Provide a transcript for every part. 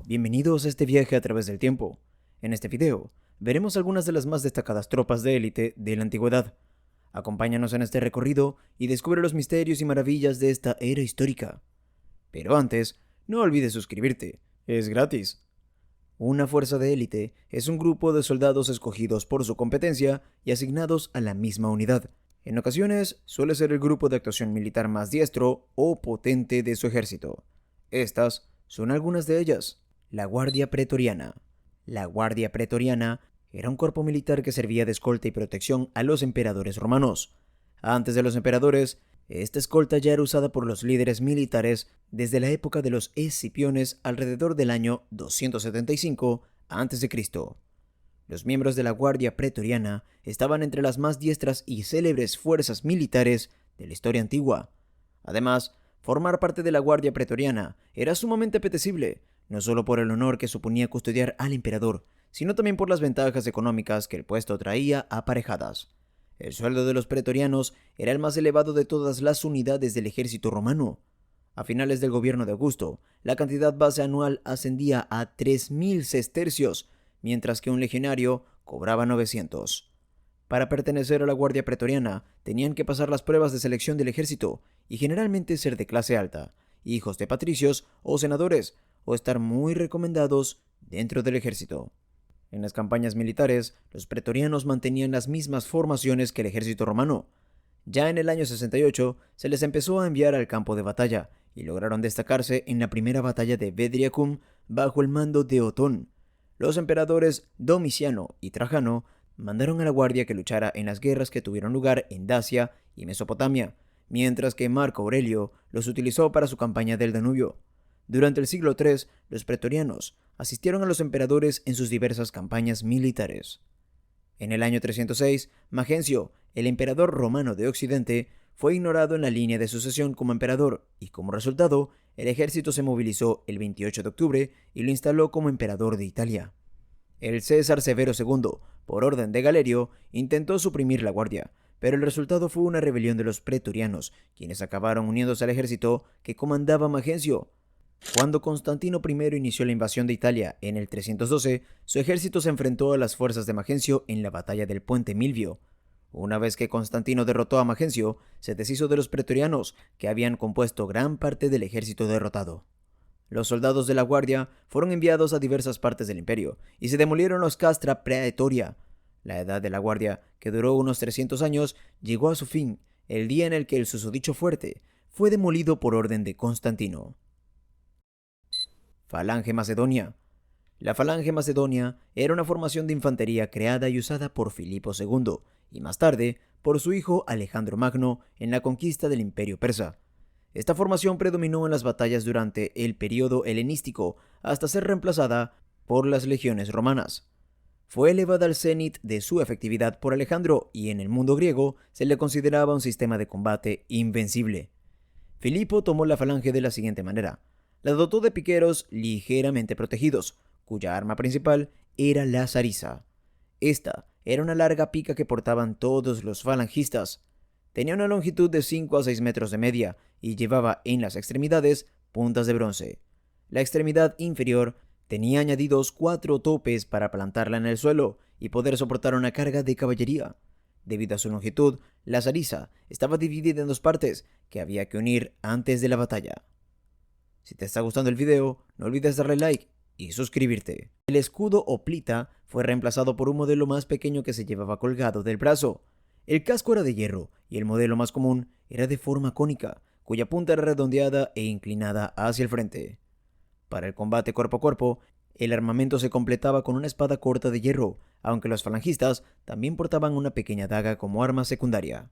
Bienvenidos a este viaje a través del tiempo. En este video, veremos algunas de las más destacadas tropas de élite de la antigüedad. Acompáñanos en este recorrido y descubre los misterios y maravillas de esta era histórica. Pero antes, no olvides suscribirte, es gratis. Una fuerza de élite es un grupo de soldados escogidos por su competencia y asignados a la misma unidad. En ocasiones, suele ser el grupo de actuación militar más diestro o potente de su ejército. Estas son algunas de ellas. La Guardia Pretoriana. La Guardia Pretoriana era un cuerpo militar que servía de escolta y protección a los emperadores romanos. Antes de los emperadores, esta escolta ya era usada por los líderes militares desde la época de los Escipiones alrededor del año 275 a.C. Los miembros de la Guardia Pretoriana estaban entre las más diestras y célebres fuerzas militares de la historia antigua. Además, formar parte de la Guardia Pretoriana era sumamente apetecible, no solo por el honor que suponía custodiar al emperador, sino también por las ventajas económicas que el puesto traía aparejadas. El sueldo de los pretorianos era el más elevado de todas las unidades del ejército romano. A finales del gobierno de Augusto, la cantidad base anual ascendía a 3.000 sestercios, mientras que un legionario cobraba 900. Para pertenecer a la Guardia Pretoriana, tenían que pasar las pruebas de selección del ejército y generalmente ser de clase alta, hijos de patricios o senadores, o estar muy recomendados dentro del ejército. En las campañas militares, los pretorianos mantenían las mismas formaciones que el ejército romano. Ya en el año 68 se les empezó a enviar al campo de batalla y lograron destacarse en la primera batalla de Bedriacum bajo el mando de Otón. Los emperadores Domiciano y Trajano mandaron a la guardia que luchara en las guerras que tuvieron lugar en Dacia y Mesopotamia, mientras que Marco Aurelio los utilizó para su campaña del Danubio. Durante el siglo III, los pretorianos asistieron a los emperadores en sus diversas campañas militares. En el año 306, Magencio, el emperador romano de Occidente, fue ignorado en la línea de sucesión como emperador y, como resultado, el ejército se movilizó el 28 de octubre y lo instaló como emperador de Italia. El César Severo II, por orden de Galerio, intentó suprimir la guardia, pero el resultado fue una rebelión de los pretorianos, quienes acabaron uniéndose al ejército que comandaba Magencio. Cuando Constantino I inició la invasión de Italia en el 312, su ejército se enfrentó a las fuerzas de Magencio en la batalla del Puente Milvio. Una vez que Constantino derrotó a Magencio, se deshizo de los pretorianos, que habían compuesto gran parte del ejército derrotado. Los soldados de la guardia fueron enviados a diversas partes del imperio y se demolieron los castra praetoria. La edad de la guardia, que duró unos 300 años, llegó a su fin el día en el que el susodicho fuerte fue demolido por orden de Constantino. Falange Macedonia. La Falange Macedonia era una formación de infantería creada y usada por Filipo II y más tarde por su hijo Alejandro Magno en la conquista del Imperio Persa. Esta formación predominó en las batallas durante el período helenístico hasta ser reemplazada por las legiones romanas. Fue elevada al cenit de su efectividad por Alejandro y en el mundo griego se le consideraba un sistema de combate invencible. Filipo tomó la falange de la siguiente manera. La dotó de piqueros ligeramente protegidos, cuya arma principal era la zariza. Esta era una larga pica que portaban todos los falangistas. Tenía una longitud de 5 a 6 metros de media y llevaba en las extremidades puntas de bronce. La extremidad inferior tenía añadidos 4 topes para plantarla en el suelo y poder soportar una carga de caballería. Debido a su longitud, la zariza estaba dividida en 2 partes que había que unir antes de la batalla. Si te está gustando el video, no olvides darle like y suscribirte. El escudo o plita fue reemplazado por un modelo más pequeño que se llevaba colgado del brazo. El casco era de hierro y el modelo más común era de forma cónica, cuya punta era redondeada e inclinada hacia el frente. Para el combate cuerpo a cuerpo, el armamento se completaba con una espada corta de hierro, aunque los falangistas también portaban una pequeña daga como arma secundaria.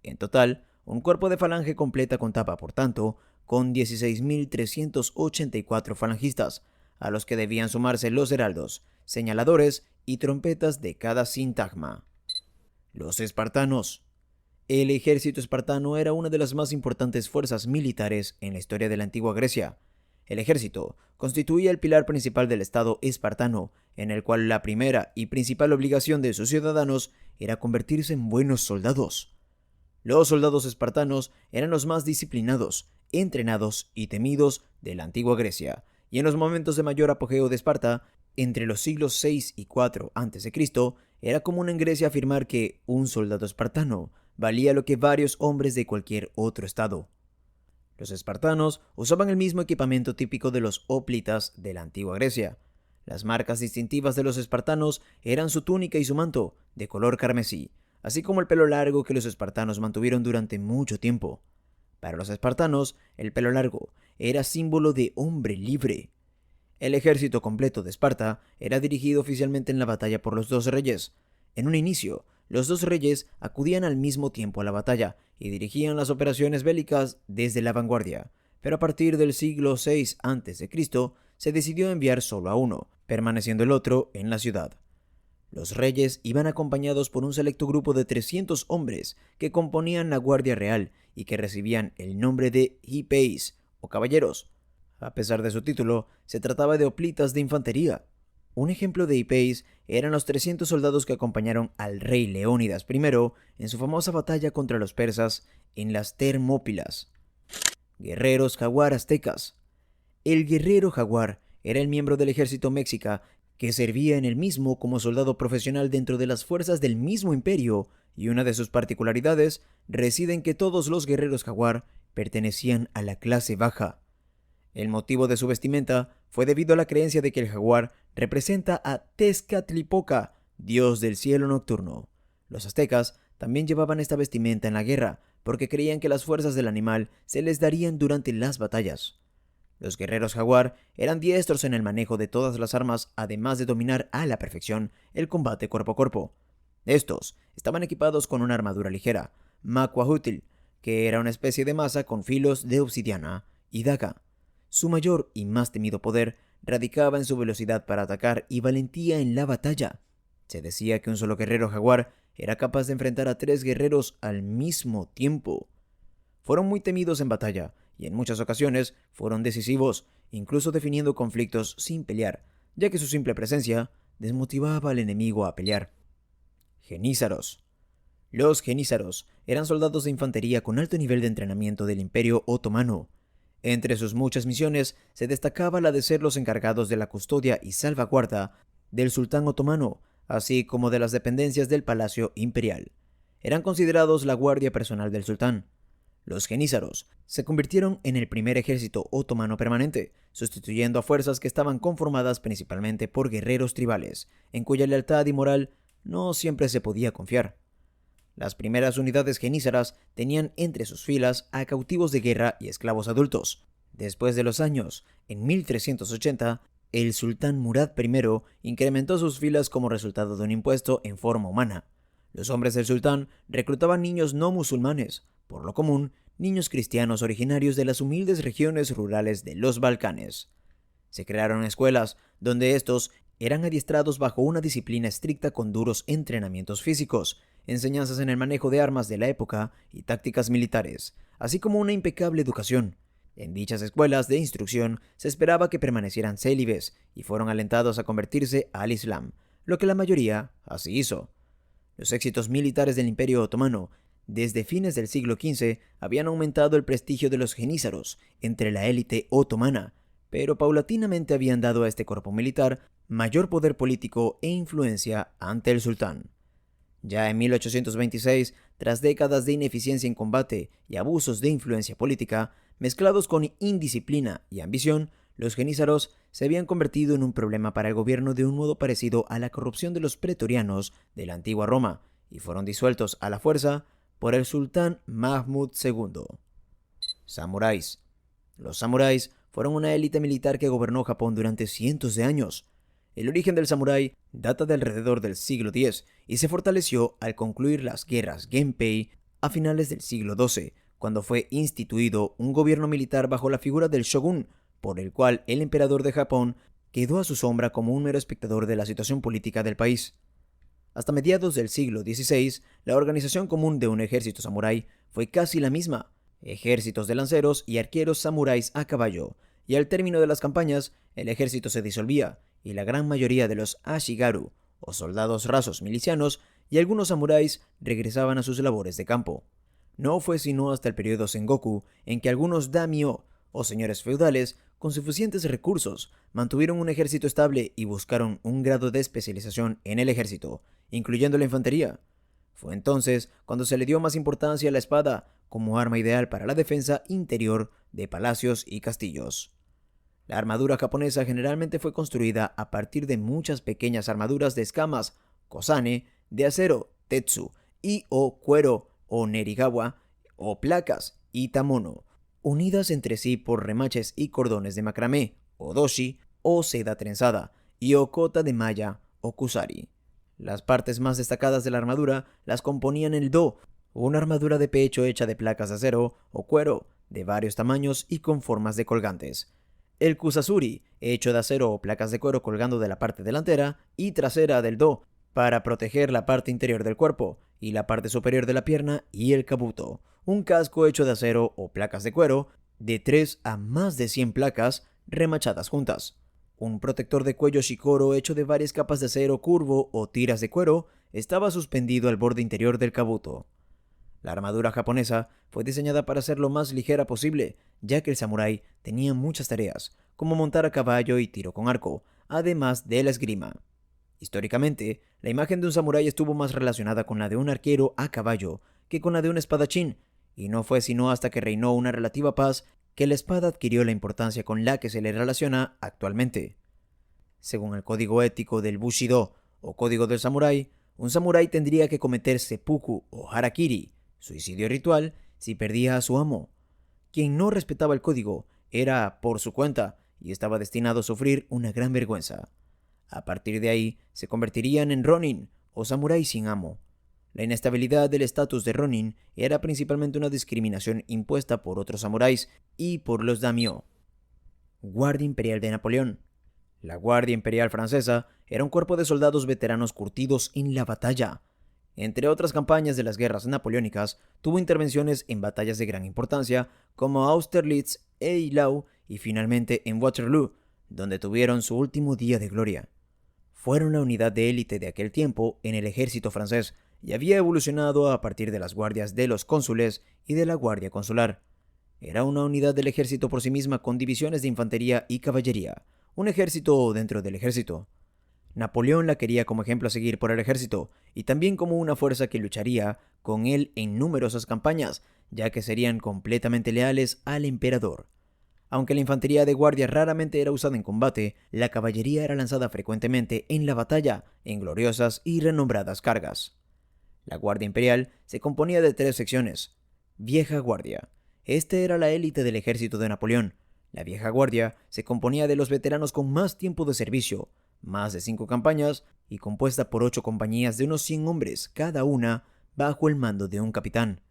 En total, un cuerpo de falange completa contaba, por tanto, con 16.384 falangistas, a los que debían sumarse los heraldos, señaladores y trompetas de cada sintagma. Los espartanos. El ejército espartano era una de las más importantes fuerzas militares en la historia de la antigua Grecia. El ejército constituía el pilar principal del Estado espartano, en el cual la primera y principal obligación de sus ciudadanos era convertirse en buenos soldados. Los soldados espartanos eran los más disciplinados, entrenados y temidos de la antigua Grecia, y en los momentos de mayor apogeo de Esparta, entre los siglos 6 y 4 a.C., era común en Grecia afirmar que un soldado espartano valía lo que varios hombres de cualquier otro estado. Los espartanos usaban el mismo equipamiento típico de los hóplitas de la antigua Grecia. Las marcas distintivas de los espartanos eran su túnica y su manto, de color carmesí, así como el pelo largo que los espartanos mantuvieron durante mucho tiempo. Para los espartanos, el pelo largo era símbolo de hombre libre. El ejército completo de Esparta era dirigido oficialmente en la batalla por los dos reyes. En un inicio, los dos reyes acudían al mismo tiempo a la batalla y dirigían las operaciones bélicas desde la vanguardia, pero a partir del siglo VI a.C. se decidió enviar solo a uno, permaneciendo el otro en la ciudad. Los reyes iban acompañados por un selecto grupo de 300 hombres que componían la Guardia Real y que recibían el nombre de hipeis o caballeros. A pesar de su título, se trataba de hoplitas de infantería. Un ejemplo de hipeis eran los 300 soldados que acompañaron al rey Leónidas I en su famosa batalla contra los persas en las Termópilas. Guerreros jaguar aztecas. El guerrero jaguar era el miembro del ejército mexica que servía en el mismo como soldado profesional dentro de las fuerzas del mismo imperio, y una de sus particularidades reside en que todos los guerreros jaguar pertenecían a la clase baja. El motivo de su vestimenta fue debido a la creencia de que el jaguar representa a Tezcatlipoca, dios del cielo nocturno. Los aztecas también llevaban esta vestimenta en la guerra, porque creían que las fuerzas del animal se les darían durante las batallas. Los guerreros jaguar eran diestros en el manejo de todas las armas, además de dominar a la perfección el combate cuerpo a cuerpo. Estos estaban equipados con una armadura ligera, macuahuitl, que era una especie de masa con filos de obsidiana, y daga. Su mayor y más temido poder radicaba en su velocidad para atacar y valentía en la batalla. Se decía que un solo guerrero jaguar era capaz de enfrentar a 3 guerreros al mismo tiempo. Fueron muy temidos en batalla y en muchas ocasiones fueron decisivos, incluso definiendo conflictos sin pelear, ya que su simple presencia desmotivaba al enemigo a pelear. Genízaros. Los genízaros eran soldados de infantería con alto nivel de entrenamiento del Imperio Otomano. Entre sus muchas misiones se destacaba la de ser los encargados de la custodia y salvaguarda del sultán otomano, así como de las dependencias del palacio imperial. Eran considerados la guardia personal del sultán. Los genízaros se convirtieron en el primer ejército otomano permanente, sustituyendo a fuerzas que estaban conformadas principalmente por guerreros tribales, en cuya lealtad y moral no siempre se podía confiar. Las primeras unidades genízaras tenían entre sus filas a cautivos de guerra y esclavos adultos. Después de los años, en 1380, el sultán Murad I incrementó sus filas como resultado de un impuesto en forma humana. Los hombres del sultán reclutaban niños no musulmanes, por lo común, niños cristianos originarios de las humildes regiones rurales de los Balcanes. Se crearon escuelas donde estos eran adiestrados bajo una disciplina estricta con duros entrenamientos físicos, enseñanzas en el manejo de armas de la época y tácticas militares, así como una impecable educación. En dichas escuelas de instrucción se esperaba que permanecieran célibes y fueron alentados a convertirse al Islam, lo que la mayoría así hizo. Los éxitos militares del Imperio Otomano desde fines del siglo XV habían aumentado el prestigio de los genízaros entre la élite otomana, pero paulatinamente habían dado a este cuerpo militar mayor poder político e influencia ante el sultán. Ya en 1826, tras décadas de ineficiencia en combate y abusos de influencia política, mezclados con indisciplina y ambición, los genízaros se habían convertido en un problema para el gobierno de un modo parecido a la corrupción de los pretorianos de la antigua Roma, y fueron disueltos a la fuerza por el sultán Mahmud II. Samuráis. Los samuráis fueron una élite militar que gobernó Japón durante cientos de años. El origen del samurái data de alrededor del siglo X y se fortaleció al concluir las guerras Genpei a finales del siglo XII, cuando fue instituido un gobierno militar bajo la figura del shogun, por el cual el emperador de Japón quedó a su sombra como un mero espectador de la situación política del país. Hasta mediados del siglo XVI, la organización común de un ejército samurái fue casi la misma: ejércitos de lanceros y arqueros samuráis a caballo, y al término de las campañas, el ejército se disolvía, y la gran mayoría de los ashigaru, o soldados rasos milicianos, y algunos samuráis regresaban a sus labores de campo. No fue sino hasta el periodo Sengoku en que algunos daimyo, o señores feudales con suficientes recursos mantuvieron un ejército estable y buscaron un grado de especialización en el ejército, incluyendo la infantería. Fue entonces cuando se le dio más importancia a la espada como arma ideal para la defensa interior de palacios y castillos. La armadura japonesa generalmente fue construida a partir de muchas pequeñas armaduras de escamas, kosane, de acero, tetsu, y o cuero o nerigawa, o placas, itamono, unidas entre sí por remaches y cordones de macramé, o doshi, o seda trenzada, y o kota de malla, o kusari. Las partes más destacadas de la armadura las componían el do, una armadura de pecho hecha de placas de acero o cuero, de varios tamaños y con formas de colgantes. El kusasuri, hecho de acero o placas de cuero colgando de la parte delantera y trasera del do, para proteger la parte interior del cuerpo, y la parte superior de la pierna y el kabuto, un casco hecho de acero o placas de cuero, de 3 a más de 100 placas remachadas juntas. Un protector de cuello shikoro hecho de varias capas de acero curvo o tiras de cuero estaba suspendido al borde interior del kabuto. La armadura japonesa fue diseñada para ser lo más ligera posible, ya que el samurái tenía muchas tareas, como montar a caballo y tiro con arco, además de la esgrima. Históricamente, la imagen de un samurái estuvo más relacionada con la de un arquero a caballo que con la de un espadachín, y no fue sino hasta que reinó una relativa paz que la espada adquirió la importancia con la que se le relaciona actualmente. Según el código ético del Bushido, o código del samurái, un samurái tendría que cometer seppuku o harakiri, suicidio ritual, si perdía a su amo. Quien no respetaba el código era por su cuenta y estaba destinado a sufrir una gran vergüenza. A partir de ahí, se convertirían en ronin, o samurái sin amo. La inestabilidad del estatus de ronin era principalmente una discriminación impuesta por otros samuráis y por los daimyo. Guardia Imperial de Napoleón. La Guardia Imperial Francesa era un cuerpo de soldados veteranos curtidos en la batalla. Entre otras campañas de las guerras napoleónicas, tuvo intervenciones en batallas de gran importancia como Austerlitz, Eylau y finalmente en Waterloo, donde tuvieron su último día de gloria. Fueron la unidad de élite de aquel tiempo en el ejército francés y había evolucionado a partir de las guardias de los cónsules y de la guardia consular. Era una unidad del ejército por sí misma con divisiones de infantería y caballería, un ejército dentro del ejército. Napoleón la quería como ejemplo a seguir por el ejército y también como una fuerza que lucharía con él en numerosas campañas, ya que serían completamente leales al emperador. Aunque la infantería de guardia raramente era usada en combate, la caballería era lanzada frecuentemente en la batalla, en gloriosas y renombradas cargas. La Guardia Imperial se componía de 3 secciones. Vieja Guardia. Este era la élite del ejército de Napoleón. La Vieja Guardia se componía de los veteranos con más tiempo de servicio, más de 5 campañas, y compuesta por 8 compañías de unos 100 hombres cada una, bajo el mando de un capitán.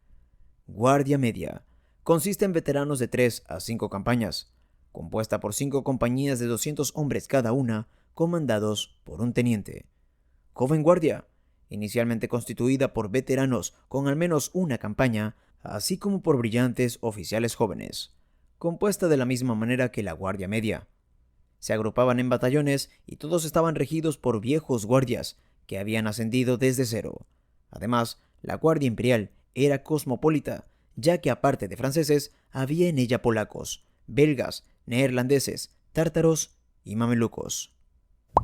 Guardia Media. Consiste en veteranos de 3 a 5 campañas, compuesta por 5 compañías de 200 hombres cada una, comandados por un teniente. Joven Guardia, inicialmente constituida por veteranos con al menos una campaña, así como por brillantes oficiales jóvenes, compuesta de la misma manera que la Guardia Media. Se agrupaban en batallones y todos estaban regidos por viejos guardias que habían ascendido desde cero. Además, la Guardia Imperial era cosmopolita, ya que aparte de franceses, había en ella polacos, belgas, neerlandeses, tártaros y mamelucos.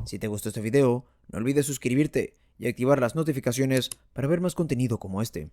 Si te gustó este video, no olvides suscribirte y activar las notificaciones para ver más contenido como este.